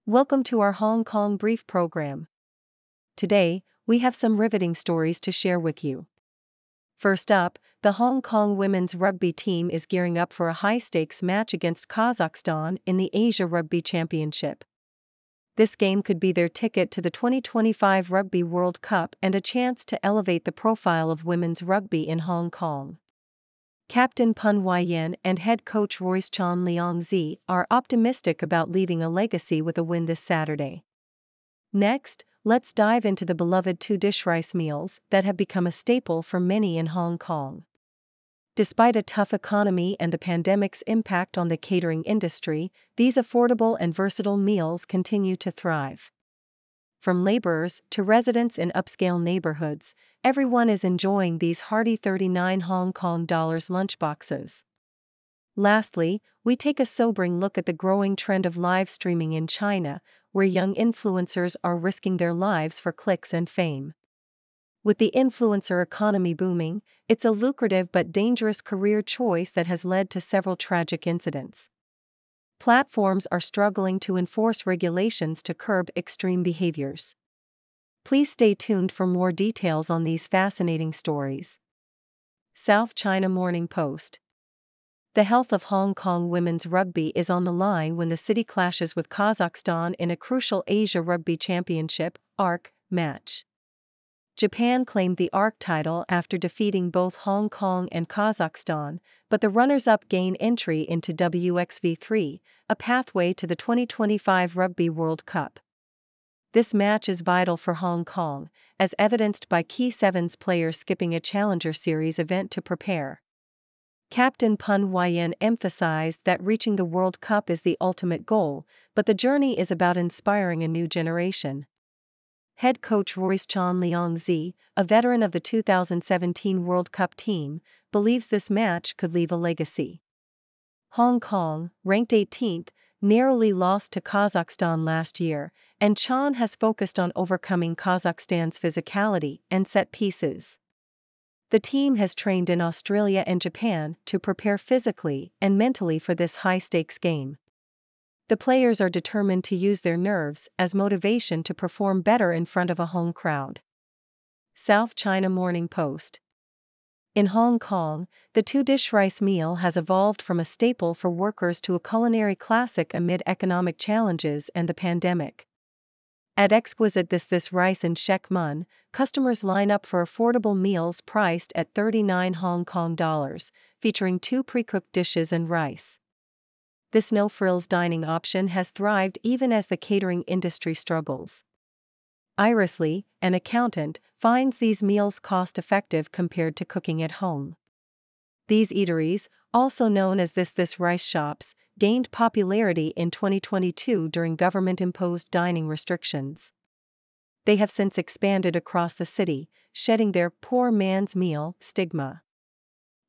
Welcome to our Hong Kong Brief program. Today, we have some riveting stories to share with you. First up, the Hong Kong women's rugby team is gearing up for a high-stakes match against Kazakhstan in the Asia Rugby Championship. This game could be their ticket to the 2025 Rugby World Cup and a chance to elevate the profile of women's rugby in Hong Kong. Captain Pun Huaiyan and head coach Royce Chan Leong Zi are optimistic about leaving a legacy with a win this Saturday. Next, let's dive into the beloved two-dish rice meals that have become a staple for many in Hong Kong. Despite a tough economy and the pandemic's impact on the catering industry, these affordable and versatile meals continue to thrive. From laborers to residents in upscale neighborhoods, everyone is enjoying these hearty 39 Hong Kong dollars lunchboxes. Lastly, we take a sobering look at the growing trend of live streaming in China, where young influencers are risking their lives for clicks and fame. With the influencer economy booming, it's a lucrative but dangerous career choice that has led to several tragic incidents. Platforms are struggling to enforce regulations to curb extreme behaviors. Please stay tuned for more details on these fascinating stories. South China Morning Post. The health of Hong Kong women's rugby is on the line when the city clashes with Kazakhstan in a crucial Asia Rugby Championship (ARC) match. Japan claimed the ARC title after defeating both Hong Kong and Kazakhstan, but the runners-up gain entry into WXV3, a pathway to the 2025 Rugby World Cup. This match is vital for Hong Kong, as evidenced by Key Sevens players skipping a Challenger Series event to prepare. Captain Pun Huaiyan emphasized that reaching the World Cup is the ultimate goal, but the journey is about inspiring a new generation. Head coach Royce Chan Leong Zi, a veteran of the 2017 World Cup team, believes this match could leave a legacy. Hong Kong, ranked 18th, narrowly lost to Kazakhstan last year, and Chan has focused on overcoming Kazakhstan's physicality and set pieces. The team has trained in Australia and Japan to prepare physically and mentally for this high-stakes game. The players are determined to use their nerves as motivation to perform better in front of a home crowd. South China Morning Post. In Hong Kong, the two-dish rice meal has evolved from a staple for workers to a culinary classic amid economic challenges and the pandemic. At Exquisite this Rice and Shek Mun, customers line up for affordable meals priced at 39 Hong Kong dollars, featuring 2 pre-cooked dishes and rice. This no-frills dining option has thrived even as the catering industry struggles. Iris Lee, an accountant, finds these meals cost-effective compared to cooking at home. These eateries, also known as this rice shops, gained popularity in 2022 during government-imposed dining restrictions. They have since expanded across the city, shedding their poor man's meal stigma.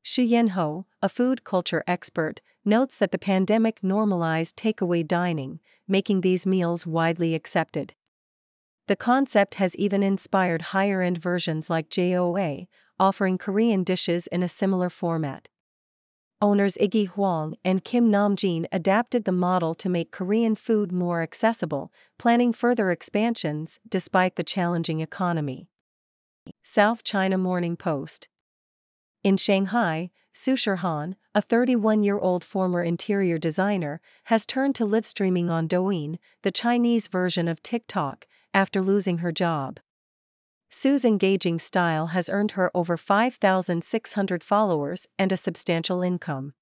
Xu Yanho, a food culture expert, notes that the pandemic normalized takeaway dining, making these meals widely accepted. The concept has even inspired higher-end versions like JOA, offering Korean dishes in a similar format. Owners Iggy Huang and Kim Namjin adapted the model to make Korean food more accessible, planning further expansions despite the challenging economy. South China Morning Post. In Shanghai, Su Shirhan, a 31-year-old former interior designer, has turned to live streaming on Douyin, the Chinese version of TikTok, after losing her job. Su's engaging style has earned her over 5,600 followers and a substantial income.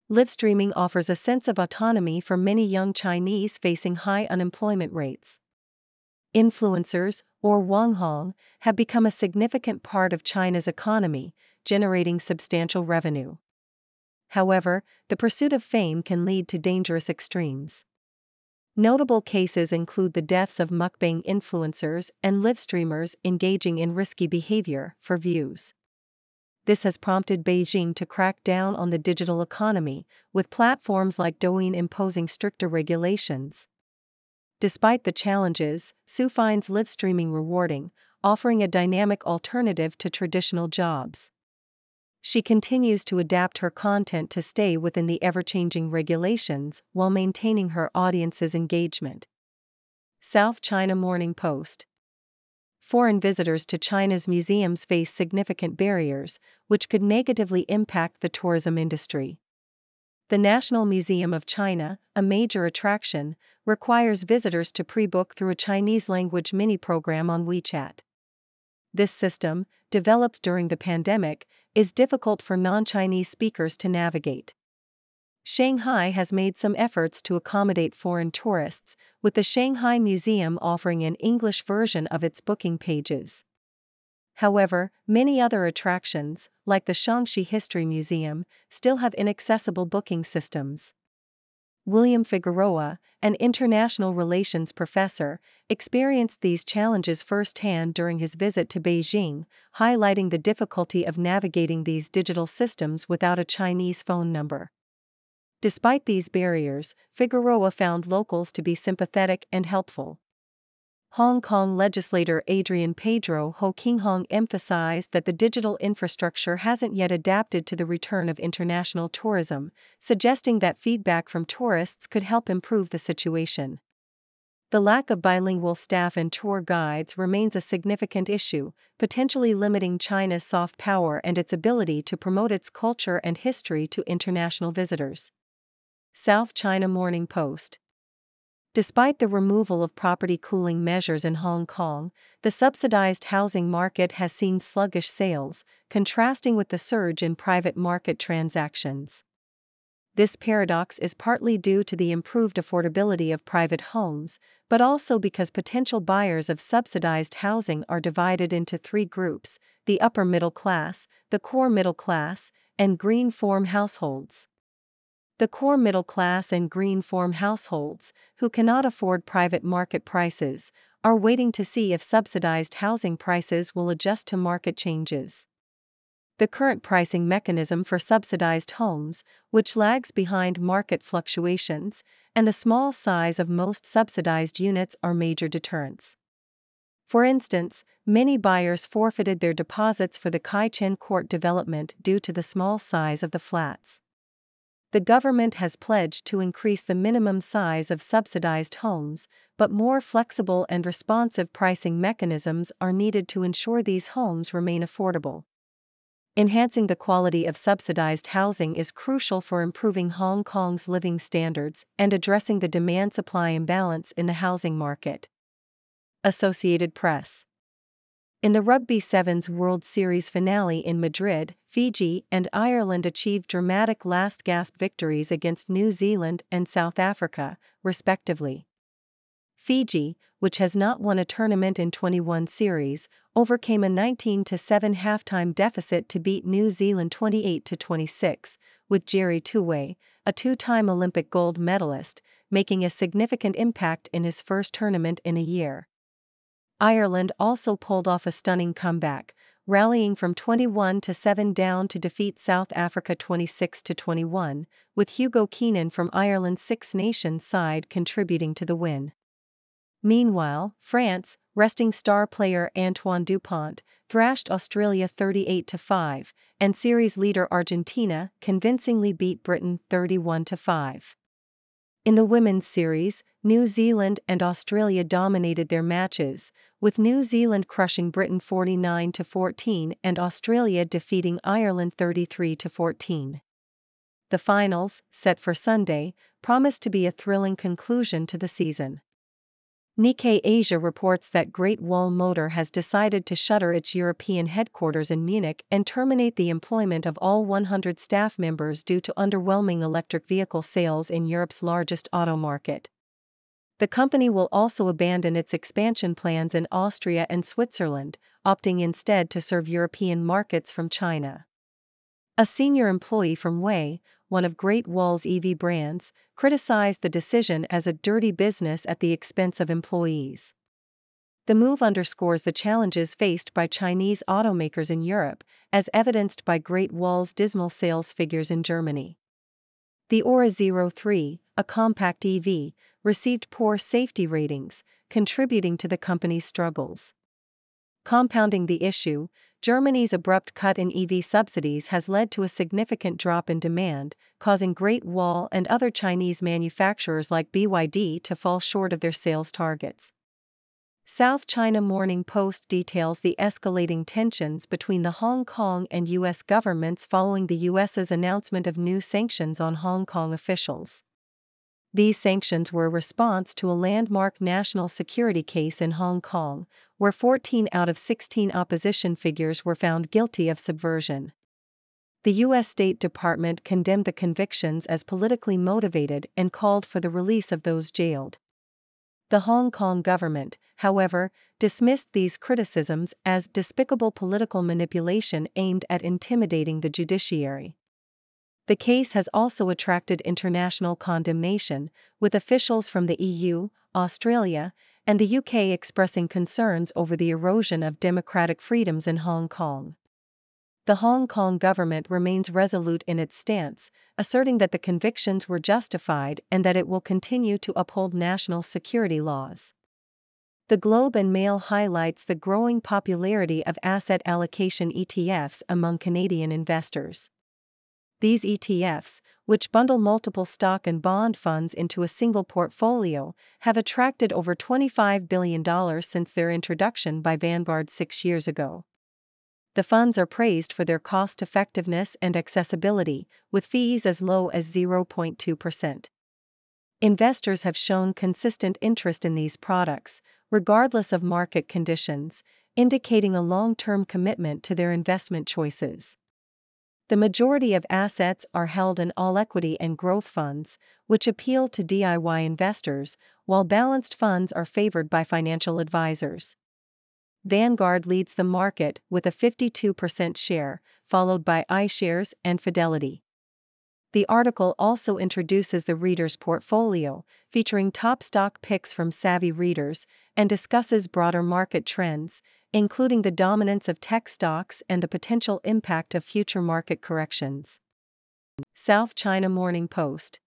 Live streaming offers a sense of autonomy for many young Chinese facing high unemployment rates. Influencers, or Wanghong, have become a significant part of China's economy, generating substantial revenue. However, the pursuit of fame can lead to dangerous extremes. Notable cases include the deaths of mukbang influencers and live streamers engaging in risky behavior for views. This has prompted Beijing to crack down on the digital economy, with platforms like Douyin imposing stricter regulations. Despite the challenges, Su finds live streaming rewarding, offering a dynamic alternative to traditional jobs. She continues to adapt her content to stay within the ever-changing regulations while maintaining her audience's engagement. South China Morning Post. Foreign visitors to China's museums face significant barriers, which could negatively impact the tourism industry. The National Museum of China, a major attraction, requires visitors to pre-book through a Chinese-language mini-program on WeChat. This system, developed during the pandemic, is difficult for non-Chinese speakers to navigate. Shanghai has made some efforts to accommodate foreign tourists, with the Shanghai Museum offering an English version of its booking pages. However, many other attractions, like the Shaanxi History Museum, still have inaccessible booking systems. William Figueroa, an international relations professor, experienced these challenges firsthand during his visit to Beijing, highlighting the difficulty of navigating these digital systems without a Chinese phone number. Despite these barriers, Figueroa found locals to be sympathetic and helpful. Hong Kong legislator Adrian Pedro Ho Kinghong emphasized that the digital infrastructure hasn't yet adapted to the return of international tourism, suggesting that feedback from tourists could help improve the situation. The lack of bilingual staff and tour guides remains a significant issue, potentially limiting China's soft power and its ability to promote its culture and history to international visitors. South China Morning Post. Despite the removal of property cooling measures in Hong Kong, the subsidized housing market has seen sluggish sales, contrasting with the surge in private market transactions. This paradox is partly due to the improved affordability of private homes, but also because potential buyers of subsidized housing are divided into three groups: the upper middle class, the core middle class, and green form households. The core middle class and green form households, who cannot afford private market prices, are waiting to see if subsidized housing prices will adjust to market changes. The current pricing mechanism for subsidized homes, which lags behind market fluctuations, and the small size of most subsidized units are major deterrents. For instance, many buyers forfeited their deposits for the Kai Chen Court development due to the small size of the flats. The government has pledged to increase the minimum size of subsidized homes, but more flexible and responsive pricing mechanisms are needed to ensure these homes remain affordable. Enhancing the quality of subsidized housing is crucial for improving Hong Kong's living standards and addressing the demand-supply imbalance in the housing market. Associated Press. In the Rugby Sevens World Series finale in Madrid, Fiji and Ireland achieved dramatic last-gasp victories against New Zealand and South Africa, respectively. Fiji, which has not won a tournament in 21 series, overcame a 19-7 halftime deficit to beat New Zealand 28-26, with Jerry Tuwai, a two-time Olympic gold medalist, making a significant impact in his first tournament in a year. Ireland also pulled off a stunning comeback, rallying from 21-7 down to defeat South Africa 26-21, with Hugo Keenan from Ireland's Six Nations side contributing to the win. Meanwhile, France, resting star player Antoine Dupont, thrashed Australia 38-5, and series leader Argentina convincingly beat Britain 31-5. In the women's series, New Zealand and Australia dominated their matches, with New Zealand crushing Britain 49-14 and Australia defeating Ireland 33-14. The finals, set for Sunday, promise to be a thrilling conclusion to the season. Nikkei Asia reports that Great Wall Motor has decided to shutter its European headquarters in Munich and terminate the employment of all 100 staff members due to underwhelming electric vehicle sales in Europe's largest auto market. The company will also abandon its expansion plans in Austria and Switzerland, opting instead to serve European markets from China. A senior employee from Way, one of Great Wall's EV brands, criticized the decision as a dirty business at the expense of employees. The move underscores the challenges faced by Chinese automakers in Europe, as evidenced by Great Wall's dismal sales figures in Germany. The Aura 03, a compact EV, received poor safety ratings, contributing to the company's struggles. Compounding the issue, Germany's abrupt cut in EV subsidies has led to a significant drop in demand, causing Great Wall and other Chinese manufacturers like BYD to fall short of their sales targets. South China Morning Post details the escalating tensions between the Hong Kong and U.S. governments following the U.S.'s announcement of new sanctions on Hong Kong officials. These sanctions were a response to a landmark national security case in Hong Kong, where 14 out of 16 opposition figures were found guilty of subversion. The U.S. State Department condemned the convictions as politically motivated and called for the release of those jailed. The Hong Kong government, however, dismissed these criticisms as despicable political manipulation aimed at intimidating the judiciary. The case has also attracted international condemnation, with officials from the EU, Australia, and the UK expressing concerns over the erosion of democratic freedoms in Hong Kong. The Hong Kong government remains resolute in its stance, asserting that the convictions were justified and that it will continue to uphold national security laws. The Globe and Mail highlights the growing popularity of asset allocation ETFs among Canadian investors. These ETFs, which bundle multiple stock and bond funds into a single portfolio, have attracted over $25 billion since their introduction by Vanguard 6 years ago. The funds are praised for their cost-effectiveness and accessibility, with fees as low as 0.2%. Investors have shown consistent interest in these products, regardless of market conditions, indicating a long-term commitment to their investment choices. The majority of assets are held in all-equity and growth funds, which appeal to DIY investors, while balanced funds are favored by financial advisors. Vanguard leads the market with a 52% share, followed by iShares and Fidelity. The article also introduces the reader's portfolio, featuring top stock picks from savvy readers, and discusses broader market trends, including the dominance of tech stocks and the potential impact of future market corrections. South China Morning Post.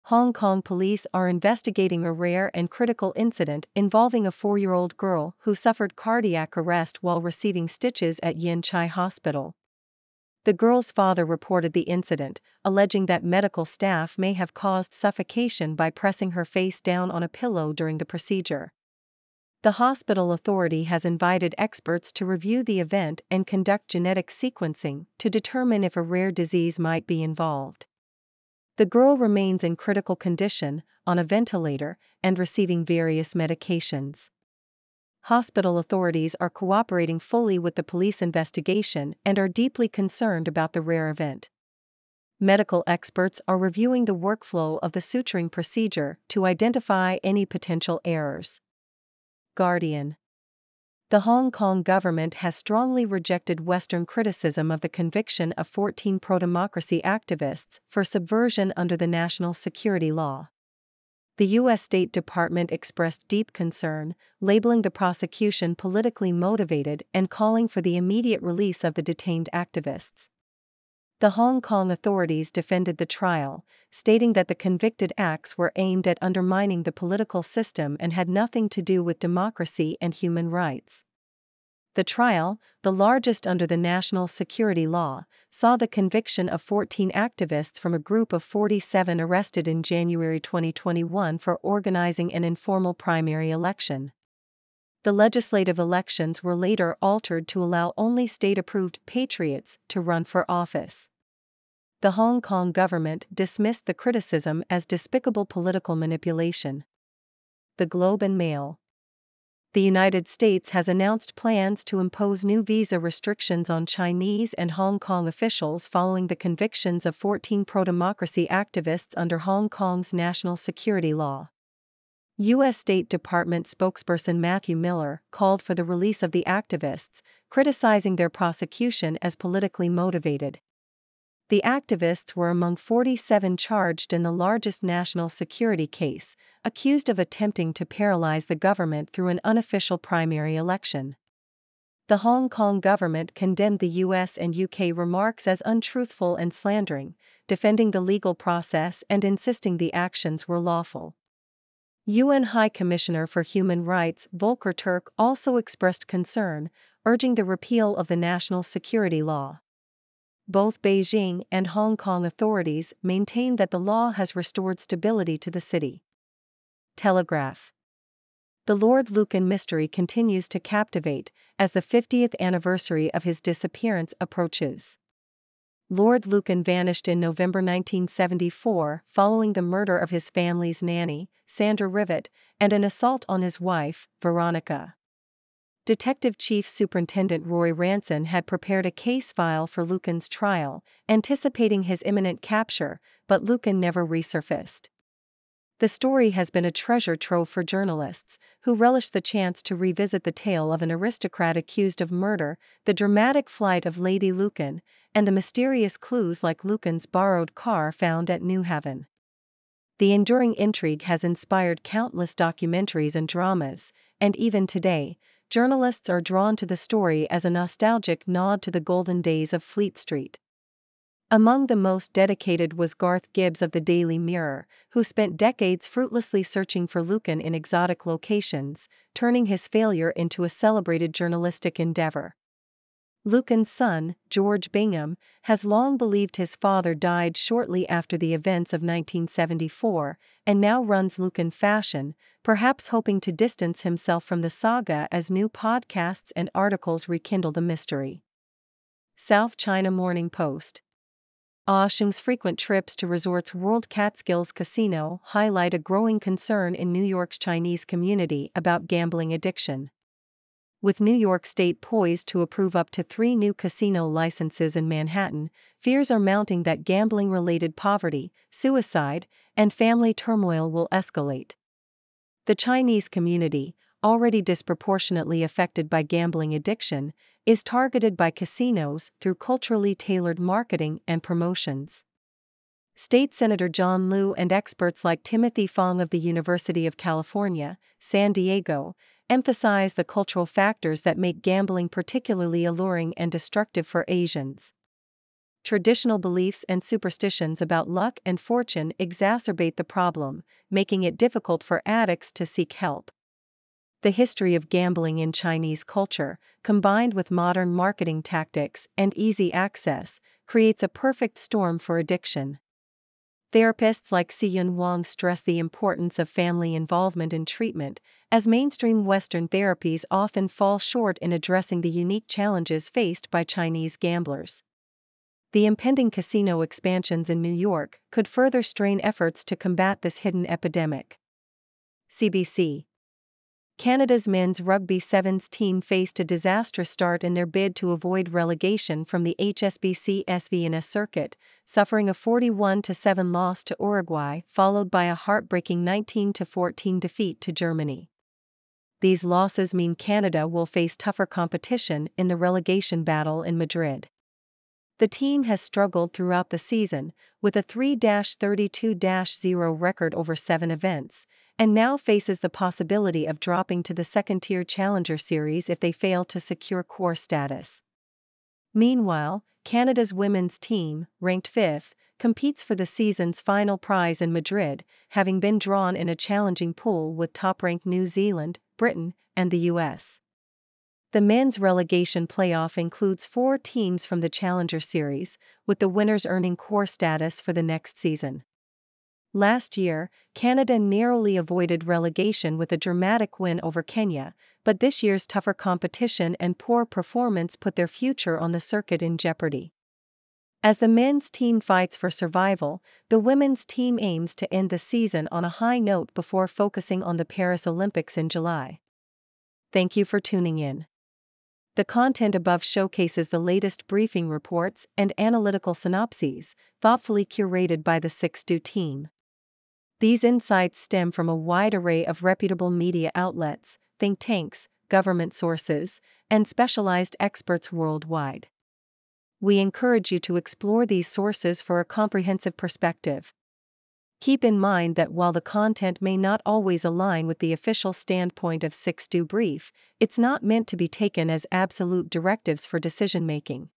Hong Kong police are investigating a rare and critical incident involving a 4-year-old girl who suffered cardiac arrest while receiving stitches at Yin Chai Hospital. The girl's father reported the incident, alleging that medical staff may have caused suffocation by pressing her face down on a pillow during the procedure. The hospital authority has invited experts to review the event and conduct genetic sequencing to determine if a rare disease might be involved. The girl remains in critical condition, on a ventilator, and receiving various medications. Hospital authorities are cooperating fully with the police investigation and are deeply concerned about the rare event. Medical experts are reviewing the workflow of the suturing procedure to identify any potential errors. Guardian. The Hong Kong government has strongly rejected Western criticism of the conviction of 14 pro-democracy activists for subversion under the national security law. The U.S. State Department expressed deep concern, labeling the prosecution politically motivated and calling for the immediate release of the detained activists. The Hong Kong authorities defended the trial, stating that the convicted acts were aimed at undermining the political system and had nothing to do with democracy and human rights. The trial, the largest under the national security law, saw the conviction of 14 activists from a group of 47 arrested in January 2021 for organizing an informal primary election. The legislative elections were later altered to allow only state-approved patriots to run for office. The Hong Kong government dismissed the criticism as despicable political manipulation. The Globe and Mail. The United States has announced plans to impose new visa restrictions on Chinese and Hong Kong officials following the convictions of 14 pro-democracy activists under Hong Kong's national security law. U.S. State Department spokesperson Matthew Miller called for the release of the activists, criticizing their prosecution as politically motivated. The activists were among 47 charged in the largest national security case, accused of attempting to paralyze the government through an unofficial primary election. The Hong Kong government condemned the US and UK remarks as untruthful and slandering, defending the legal process and insisting the actions were lawful. UN High Commissioner for Human Rights Volker Turk also expressed concern, urging the repeal of the national security law. Both Beijing and Hong Kong authorities maintain that the law has restored stability to the city. Telegraph. The Lord Lucan mystery continues to captivate as the 50th anniversary of his disappearance approaches. Lord Lucan vanished in November 1974 following the murder of his family's nanny, Sandra Rivet, and an assault on his wife, Veronica. Detective Chief Superintendent Roy Ranson had prepared a case file for Lucan's trial, anticipating his imminent capture, but Lucan never resurfaced. The story has been a treasure trove for journalists, who relish the chance to revisit the tale of an aristocrat accused of murder, the dramatic flight of Lady Lucan, and the mysterious clues like Lucan's borrowed car found at New Haven. The enduring intrigue has inspired countless documentaries and dramas, and even today, journalists are drawn to the story as a nostalgic nod to the golden days of Fleet Street. Among the most dedicated was Garth Gibbs of the Daily Mirror, who spent decades fruitlessly searching for Lucan in exotic locations, turning his failure into a celebrated journalistic endeavor. Lucan's son, George Bingham, has long believed his father died shortly after the events of 1974, and now runs Lucan Fashion, perhaps hoping to distance himself from the saga as new podcasts and articles rekindle the mystery. South China Morning Post. Ah Shung's frequent trips to Resorts World Catskills Casino highlight a growing concern in New York's Chinese community about gambling addiction. With New York State poised to approve up to 3 new casino licenses in Manhattan, fears are mounting that gambling-related poverty, suicide, and family turmoil will escalate. The Chinese community, already disproportionately affected by gambling addiction, is targeted by casinos through culturally tailored marketing and promotions. State Senator John Liu and experts like Timothy Fong of the University of California, San Diego, emphasize the cultural factors that make gambling particularly alluring and destructive for Asians. Traditional beliefs and superstitions about luck and fortune exacerbate the problem, making it difficult for addicts to seek help. The history of gambling in Chinese culture, combined with modern marketing tactics and easy access, creates a perfect storm for addiction. Therapists like Si-Yun Wang stress the importance of family involvement in treatment, as mainstream Western therapies often fall short in addressing the unique challenges faced by Chinese gamblers. The impending casino expansions in New York could further strain efforts to combat this hidden epidemic. CBC. Canada's men's rugby sevens team faced a disastrous start in their bid to avoid relegation from the HSBC SVNS circuit, suffering a 41-7 loss to Uruguay followed by a heartbreaking 19-14 defeat to Germany. These losses mean Canada will face tougher competition in the relegation battle in Madrid. The team has struggled throughout the season, with a 3-32-0 record over 7 events, and now faces the possibility of dropping to the second-tier Challenger Series if they fail to secure core status. Meanwhile, Canada's women's team, ranked 5th, competes for the season's final prize in Madrid, having been drawn in a challenging pool with top-ranked New Zealand, Britain, and the US. The men's relegation playoff includes 4 teams from the Challenger Series, with the winners earning core status for the next season. Last year, Canada narrowly avoided relegation with a dramatic win over Kenya, but this year's tougher competition and poor performance put their future on the circuit in jeopardy. As the men's team fights for survival, the women's team aims to end the season on a high note before focusing on the Paris Olympics in July. Thank you for tuning in. The content above showcases the latest briefing reports and analytical synopses, thoughtfully curated by the 6Do team. These insights stem from a wide array of reputable media outlets, think tanks, government sources, and specialized experts worldwide. We encourage you to explore these sources for a comprehensive perspective. Keep in mind that while the content may not always align with the official standpoint of 6Do Brief, it's not meant to be taken as absolute directives for decision-making.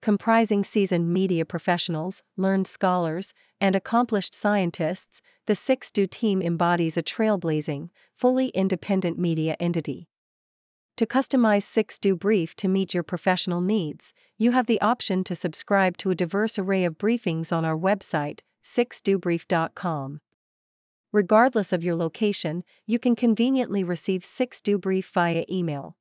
Comprising seasoned media professionals, learned scholars, and accomplished scientists, the 6Do team embodies a trailblazing, fully independent media entity. To customize 6Do Brief to meet your professional needs, you have the option to subscribe to a diverse array of briefings on our website, 6dobrief.com. Regardless of your location, you can conveniently receive 6Do Brief via email.